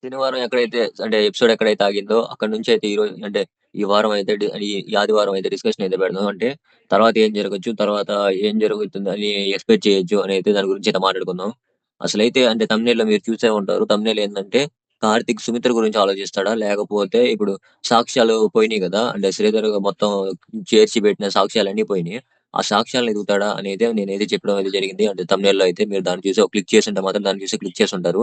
శనివారం ఎక్కడైతే అంటే ఎపిసోడ్ ఎక్కడైతే ఆగిందో అక్కడి నుంచి అయితే ఈరోజు అంటే ఈ వారం అయితే ఈ ఆదివారం అయితే డిస్కషన్ అయితే పెడదాం. అంటే తర్వాత ఏం జరగచ్చు, తర్వాత ఏం జరుగుతుంది అని ఎక్స్పెక్ట్ చేయొచ్చు అని అయితే దాని గురించి అయితే మాట్లాడుకుందాం. అసలైతే అంటే thumbnail లో మీరు చూసే ఉంటారు. thumbnail ఏందంటే కార్తీక్ సుమిత్ర గురించి ఆలోచిస్తాడా? లేకపోతే ఇప్పుడు సాక్ష్యాలు పోయినాయి కదా! అంటే శ్రీధర్ మొత్తం చేర్చి పెట్టిన సాక్ష్యాలన్నీ పోయినాయి. ఆ సాక్ష్యాలను ఎతుకుతాడా అనేది నేనైతే చెప్పడం అయితే జరిగింది. అంటే thumbnail లో అయితే మీరు దాన్ని చూసి ఒక క్లిక్ చేసుంటే మాత్రం దాన్ని చూసి క్లిక్ చేసుంటారు.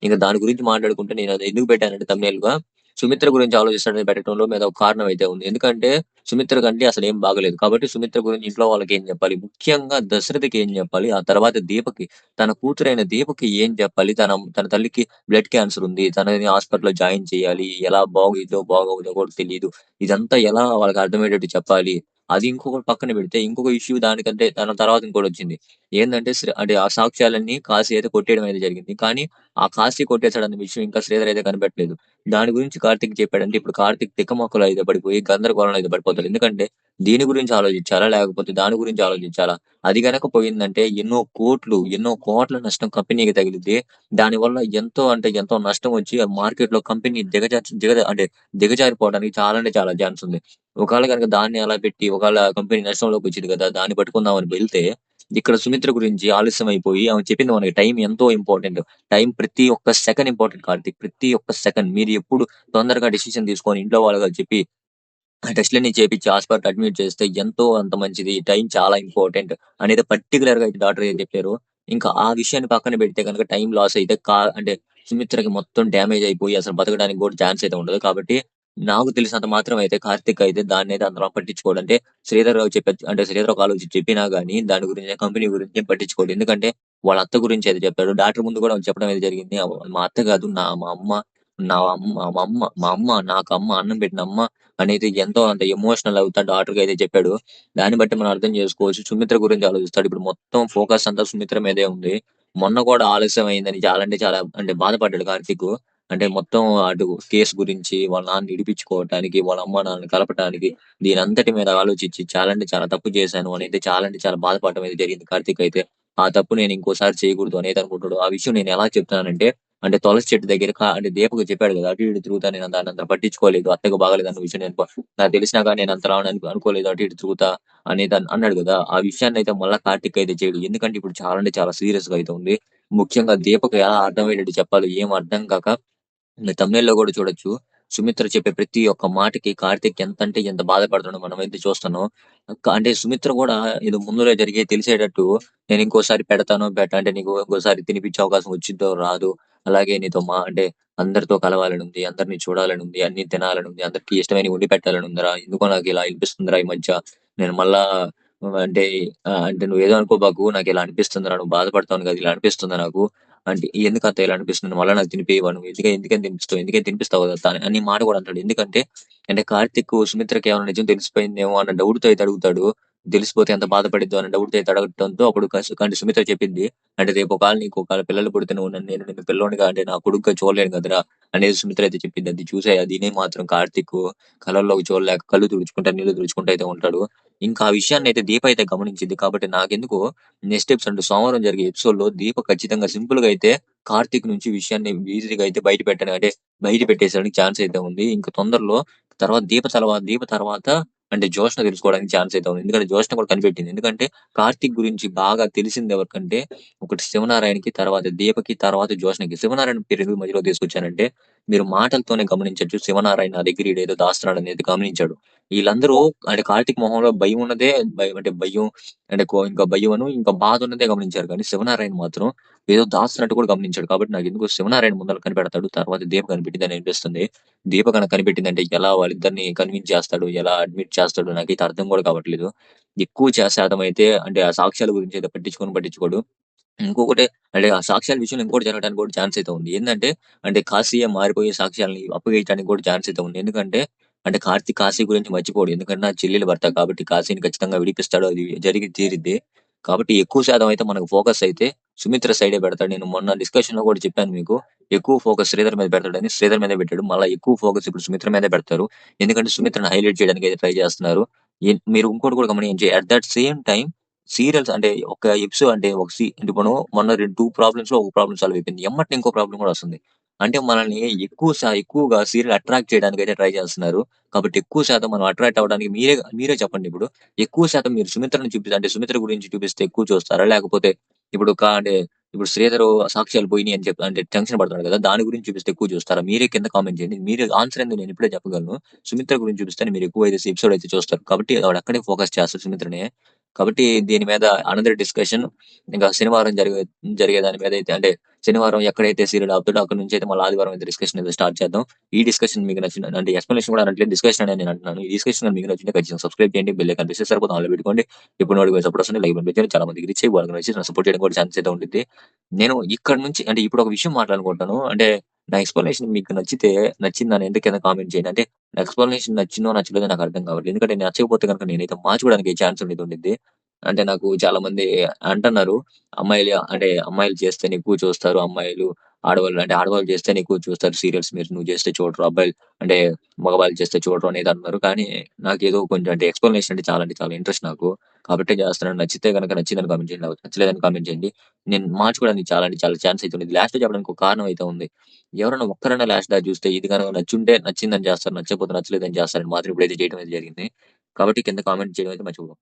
ఇంక దాని గురించి మాట్లాడుకుంటే నేను అది ఎందుకు పెట్టానంటే thumbnail‌గా సుమిత్ర గురించి ఆలోచిస్తాడని పెట్టడంలో మీద ఒక కారణం అయితే ఉంది. ఎందుకంటే సుమిత్ర కంటే అసలేం బాగాలేదు. కాబట్టి సుమిత్ర గురించి ఇంట్లో వాళ్ళకి ఏం చెప్పాలి? ముఖ్యంగా దశరథకి ఏం చెప్పాలి? ఆ తర్వాత దీపకి తన కూతురైన దీపకి ఏం చెప్పాలి? తన తల్లికి బ్లడ్ క్యాన్సర్ ఉంది. తనని హాస్పిటల్‌లో జాయిన్ చేయాలి. ఎలా బాగుయిద్దో, బాగోదో కూడా తెలీదు. ఇదంతా ఎలా వాళ్ళకి అర్థమయ్యేటట్టు చెప్పాలి? అది ఇంకొకటి పక్కన పెడితే ఇంకొక ఇష్యూ దానికంటే దాని తర్వాత ఇంకోటొచ్చింది. ఏందంటే అంటే ఆ సాక్ష్యాలన్నీ కాశీ అయితే కొట్టేయడం అయితే జరిగింది. కానీ ఆ కాశీ కొట్టేసాడన్న విషయం ఇంకా శ్రీధర్ అయితే కనిపెట్టలేదు. దాని గురించి కార్తీక్ చెప్పాడంటే ఇప్పుడు కార్తీక్ తిక్కమక్కలో అయితే పడిపోయి గందరగోళంలో అయితే పడిపోతాడు. ఎందుకంటే దీని గురించి ఆలోచించాలా? లేకపోతే దాని గురించి ఆలోచించాలా? అది గనక పోయిందంటే ఎన్నో కోట్లు, ఎన్నో కోట్ల నష్టం కంపెనీకి తగిలిద్ది. దానివల్ల ఎంతో అంటే ఎంతో నష్టం వచ్చి ఆ మార్కెట్‌లో కంపెనీ దిగజారిపోవడానికి చాలా అంటే చాలా ఛాన్స్ ఉంది. ఒకవేళ గనక దాన్ని అలా పెట్టి ఒకవేళ కంపెనీ నష్టంలోకి వచ్చిద్ది కదా! దాన్ని పట్టుకుందామని వెళ్తే ఇక్కడ సుమిత్ర గురించి ఆలస్యం అయిపోయి ఆమె చెప్పింది మనకి టైం ఎంతో ఇంపార్టెంట్. టైం ప్రతి ఒక్క సెకన్ ఇంపార్టెంట్ కార్తీక్. ప్రతి ఒక్క సెకన్. మీరు ఎప్పుడు తొందరగా డెసిషన్ తీసుకొని ఇంట్లో వాళ్ళకి చెప్పి ఆ టెస్ట్‌లన్నీ చేపిచ్చి హాస్పిటల్ అడ్మిట్ చేస్తే ఎంతో అంత మంచిది. టైం చాలా ఇంపార్టెంట్ అనేది పర్టిక్యులర్‌గా అయితే డాక్టర్ ఏది చెప్పారో, ఇంకా ఆ విషయాన్ని పక్కన పెడితే గనుక టైం లాస్ అయితే అంటే సుమిత్రకి మొత్తం డ్యామేజ్ అయిపోయి అసలు బతకడానికి కూడా ఛాన్స్ అయితే ఉండదు. కాబట్టి నాకు తెలిసినంత మాత్రం అయితే కార్తీక్ అయితే దాన్నయితే అంతలా పట్టించుకోడు. అంటే శ్రీధర్ అంటే శ్రీధర్ ఒక ఆలోచించి చెప్పినా గాని దాని గురించి కంపెనీ గురించి ఏం పట్టించుకోడు. ఎందుకంటే వాళ్ళ అత్త గురించి అయితే చెప్పాడు. డాక్టర్ ముందు కూడా చెప్పడం అయితే జరిగింది. మా అత్త కాదు మా అమ్మ మా అమ్మ నాకమ్మ అన్నం పెట్టిన అమ్మ అనేది ఎంతో అంత ఎమోషనల్ అవుతా డాక్టర్‌కయితే చెప్పాడు. దాన్ని బట్టి మనం అర్థం చేసుకోవచ్చు. సుమిత్ర గురించి ఆలోచిస్తాడు. ఇప్పుడు మొత్తం ఫోకస్ అంతా సుమిత్ర మీదే ఉంది. మొన్న కూడా ఆలస్యం అయిందని చాలా అంటే చాలా అంటే బాధపడ్డాడు కార్తీకు. అంటే మొత్తం అటు కేస్ గురించి, వాళ్ళ నాన్నని ఇడిపించుకోవటానికి, వాళ్ళ అమ్మ నాన్నని కలపటానికి, దీనంతటి మీద ఆలోచించి చాలా అంటే చాలా తప్పు చేశాను అనైతే చాలా అంటే చాలా బాధపడడం అయితే జరిగింది కార్తీక్ అయితే. ఆ తప్పు నేను ఇంకోసారి చేయకూడదు అనైతే అనుకుంటాడు. ఆ విషయం నేను ఎలా చెప్తున్నానంటే అంటే తులసి చెట్టు దగ్గర అంటే దీపక్ చెప్పాడు కదా! అటు ఇటు తిరుగుతా నేను దాన్నంత పట్టించుకోలేదు. అత్తకి బాగాలేదన్న విషయం నాకు తెలిసినా గాని నేను అంతలా అనుకోలేదు. అటు ఇటు తిరుగుతా అనేది అన్నాడు కదా! ఆ విషయాన్నయితే మళ్ళా కార్తీక్ అయితే చేయడు. ఎందుకంటే ఇప్పుడు చాలా అంటే చాలా సీరియస్‌గా అయితే ఉంది. ముఖ్యంగా దీపక్ ఎలా అర్థమయ్యేటట్టు చెప్పాలో ఏం అర్థం కాక మీరు thumbnail లో కూడా చూడొచ్చు. సుమిత్ర చెప్పే ప్రతి ఒక్క మాటకి కార్తీక్ ఎంత అంటే ఎంత బాధపడుతున్నాడో మనమైతే చూస్తున్నాం. అంటే సుమిత్ర కూడా ఏదో ముందులో జరిగేది తెలిసేటట్టు నేను ఇంకోసారి పెడతాను. అంటే నీకు ఇంకోసారి తినిపించే అవకాశం వచ్చిద్దో రాదో. అలాగే నీతో అంటే అందరితో కలవాలని ఉంది. అందరిని చూడాలని ఉంది. అన్ని తినాలని ఉంది. అందరికీ ఇష్టమైనవి వండి పెట్టాలని ఉందిరా. ఎందుకో నాకు ఇలా అనిపిస్తుందిరా ఈ మధ్య. నేను మళ్ళా అంటే అంటే నువ్వేదో అనుకోబాకు. నాకిలా అనిపిస్తుందిరా. నువ్వు బాధపడతావు కదా! ఇలా అనిపిస్తుంది నాకు. అంటే ఎందుకత్త ఇలా అనిపిస్తుంది? మళ్ళా నాకు తినిపియవా నువ్వు? ఎందుకని తినిపిస్తావు? ఎందుకని తినిపిస్తావు కదా అత్త అని మాట కూడా అంటాడు. ఎందుకంటే అంటే కార్తీక్ సుమిత్రకి ఏమైనా నిజం తెలిసిపోయిందేమో అన్న డౌట్‌తో అయితే అడుగుతాడు. తెలిసిపోతే ఎంత బాధపడిద్దో అన్న డౌట్‌తో అయితే అడగటంతో అప్పుడు అంటే సుమిత్ర చెప్పింది. అంటే రేపు ఒకవేళ నీకు ఒకవేళ పిల్లలు పుడితే నేను నిన్ను పిల్లోడిగా అంటే నా కొడుకుగా చూడలేను కదరా! అనేది సుమిత్ర అయితే చెప్పింది. అది చూసి అది విని మాత్రం కార్తీక్ కళ్ళల్లోకి చూడలేక కళ్ళు తుడుచుకుంటా, నీళ్లు తుడుచుకుంటా అయితే ఉంటాడు. ఇంకా ఆ విషయాన్నయితే దీప అయితే గమనించిద్ది. కాబట్టి నాకెందుకో నెక్స్ట్ ఎపిసోడ్ అంటే సోమవారం జరిగే ఎపిసోడ్‌లో దీప ఖచ్చితంగా సింపుల్‌గా అయితే కార్తీక్ నుంచి విషయాన్ని ఈజీగా అయితే బయట పెట్టేసేయడానికి ఛాన్స్ అయితే ఉంది. ఇంక తొందరలో దీప తర్వాత అంటే జోష్న తెలుసుకోవడానికి ఛాన్స్ అయితే ఉంది. ఎందుకంటే జోష్న కూడా కనిపెట్టింది. ఎందుకంటే కార్తీక్ గురించి బాగా తెలిసింది ఎవరికంటే ఒకటి శివనారాయణకి, తర్వాత దీపకి, తర్వాత జోష్నకి. శివనారాయణ పేరు ఎందుకు మధ్యలో తీసుకొచ్చానంటే మీరు మాటలతోనే గమనించొచ్చు. శివనారాయణ నా దగ్గర ఈడేదో దాస్తున్నాడనేది గమనించాడు. ఈళ్ళందరూ అంటే కార్తీక్ మొహంలో భయం ఉన్నదే అంటే భయం అంటే ఇంకా భయమను, ఇంకా బాధున్నదే గమనించారు కానీ, శివనారాయణ మాత్రం ఏదో దాస్తున్నట్టు కూడా గమనించాడు. కాబట్టి నాకెందుకో శివనారాయణ ముందల కనిపెడతాడు. తర్వాత దీప కనిపెట్టిందని అనిపిస్తుంది. దీప గనక కనిపెట్టిందంటే ఎలా వాళ్ళిద్దరిని కన్విన్స్ చేస్తాడు? ఎలా అడ్మిట్ చేస్తాడో నాకైతే అర్థం కూడా కావట్లేదు. ఎక్కువ శాతం అయితే అంటే ఆ సాక్ష్యాల గురించి అయితే పట్టించుకోడు. ఇంకొకటి అంటే ఆ సాక్ష్యాల విషయంలో ఇంకోటి జరగడానికి కూడా ఛాన్స్ అయితే ఉంది. ఏందంటే అంటే కాశీయే మారిపోయి సాక్ష్యాల్ని అప్పగించడానికి కూడా ఛాన్స్ అయితే ఉంది. ఎందుకంటే అంటే కార్తీక్ కాశీ గురించి మర్చిపోడు. ఎందుకంటే నా చెల్లెలు భర్త కాబట్టి కాశీని ఖచ్చితంగా విడిపిస్తాడు. అది జరిగి తీరిద్ది. కాబట్టి ఎక్కువ శాతం అయితే మనకు ఫోకస్ అయితే సుమిత్ర సైడే పెడతాడు. నేను మొన్న డిస్కషన్‌లో కూడా చెప్పాను మీకు. ఎక్కువ ఫోకస్ శ్రీధర్ మీద పెడతాడని. శ్రీధర్ మీదే పెట్టాడు. మళ్ళా ఎక్కువ ఫోకస్ ఇప్పుడు సుమిత్ర మీదే పెడతారు. ఎందుకంటే సుమిత్రని హైలైట్ చేయడానికి అయితే ట్రై చేస్తున్నారు. మీరు ఇంకోటి కూడా గమనించి at that same time serials అంటే ఒక ఎపిసోడ్ అంటే ఒక అంటే ఇప్పుడు మొన్న 2 ప్రాబ్లమ్స్‌లో ఒక ప్రాబ్లమ్ సాల్వ్ అయిపోయింది. ఎమ్మటనే ఇంకో ప్రాబ్లమ్ కూడా వస్తుంది. అంటే మనల్ని ఎక్కువగా సీరియల్ అట్రాక్ట్ చేయడానికైతే ట్రై చేస్తున్నారు. కాబట్టి ఎక్కువ శాతం మనం అట్రాక్ట్ అవ్వడానికి మీరే చెప్పండి ఇప్పుడు. ఎక్కువ శాతం మీరు అంటే సుమిత్ర గురించి చూపిస్తే ఎక్కువ చూస్తారా? లేకపోతే ఇప్పుడు అంటే ఇప్పుడు 'శ్రీధరు' సాక్ష్యాలు పోయినియి అని చెప్పి అంటే టెన్షన్ పడుతున్నాడు కదా! దాని గురించి చూపిస్తే ఎక్కువ చూస్తారా? మీరే కింద కామెంట్ చేయండి. మీరే ఆన్సర్ ఏందో నేను ఇప్పుడే చెప్పగలను. సుమిత్ర గురించి చూపిస్తేనే మీరు ఎక్కువైతే ఎపిసోడ్ అయితే చూస్తారు. కాబట్టి ఆవిడ అక్కడే ఫోకస్ చేస్తారు సుమిత్రనే. కాబట్టి దీని మీద అనదర్ డిస్కషన్ ఇంకా శనివారం జరిగే దాని మీదైతే అంటే శనివారం ఎక్కడైతే సీరియల్ ఆపుతాడో అక్కడి నుంచి అయితే మళ్ళీ ఆదివారం అయితే డిస్కషన్ అయితే స్టార్ట్ చేద్దాం. ఈ డిస్కషన్ మీకు నచ్చిన అంటే ఎక్స్‌ప్లనేషన్ కూడా అనట్లేదు. డిస్కషన్ అనే నేను అంటున్నాను. ఈ డిస్కషన్ మీకు నచ్చింటే ఖచ్చితంగా సబ్స్క్రైబ్ చేయండి. బెల్ ఐకాన్ ప్రెస్ చేస్తే సరిపోతుంది. ఆల్‌లో పెట్టుకోండి. ఇప్పుడు నోటిఫికేషన్ అప్పుడు వస్తుంది. లైక్ పంపించండి. చాలా మందికి రీచ్ అయ్యి వాళ్ళకి నచ్చి నన్ను సపోర్ట్ చేయడానికి కూడా ఛాన్స్ అయితే ఉండిద్ది. నేను ఇక్కడి నుంచి అంటే ఇప్పుడు ఒక విషయం మాట్లాడుకుంటాను. అంటే నా ఎక్స్‌ప్లనేషన్ మీకు నచ్చిందని అంటే కింద కామెంట్ చేయండి. అంటే నా ఎక్స్‌ప్లనేషన్ నచ్చిందో నచ్చలేదో నాకు అర్థం కావట్లేదు. ఎందుకంటే నచ్చకపోతే గనుక నేనైతే మార్చుకోవడానికి ఛాన్స్ అనేది ఉండిద్ది. అంటే నాకు చాలా మంది అంటన్నారు. అమ్మాయిలు చేస్తేనే ఎక్కువ చూస్తారు. ఆడవాళ్ళు చేస్తేనే ఎక్కువ చూస్తారు సీరియల్స్. నువ్వు చేస్తే చూడరు. అంటే మగవాళ్ళు చేస్తే చూడరు అనేది అన్నారు. కానీ నాకేదో కొంచెం అంటే ఎక్స్‌ప్లనేషన్ అంటే చాలా ఇంట్రెస్ట్ నాకు. కాబట్టే చేస్తున్నాను. నచ్చితే గనక నచ్చిందని కామెంట్ చేయండి. లేకపోతే నచ్చలేదని కామెంట్ చేయండి. నేను మార్చుకోవడానికి చాలా ఛాన్స్ అయితే ఉంది. లాస్ట్‌లో చెప్పడానికి ఒక కారణం అయితే ఉంది. ఎవరైనా ఒక్కరైనా లాస్ట్ దాకా చూస్తే ఇది గనుక నచ్చుంటే నచ్చిందని చేస్తారు. నచ్చకపోతే నచ్చలేదని చేస్తారని మాత్రం ఇప్పుడైతే చేయడం అయితే జరిగింది. కాబట్టి కింద కామెంట్ చేయడం అయితే మర్చిపోకండి.